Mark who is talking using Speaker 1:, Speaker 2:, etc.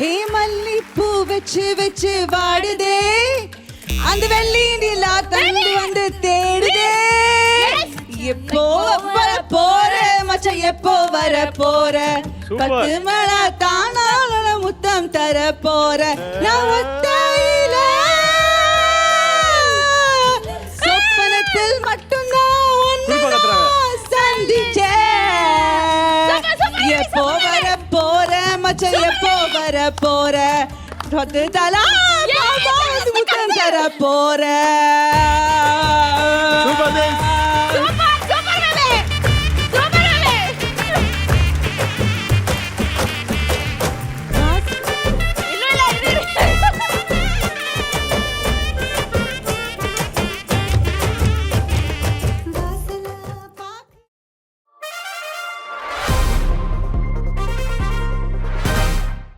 Speaker 1: ஹே மல்லிப்பூ வச்சு வச்சு வாடுதே, அந்த வெள்ளி நிலா தந்து வந்து தேடுதே. எப்போ வர போற மச்சான், எப்போ வர போற, 10 மணி தானால முத்தம் தர போற. நான் ஒத்தையில சொப்பனத்தில் மட்டும்தான் உன்னை சந்திச்சேன். எப்போ வர போற மச்சான், எப்போ வர போற, 10 தலா முத்தம் தர போற.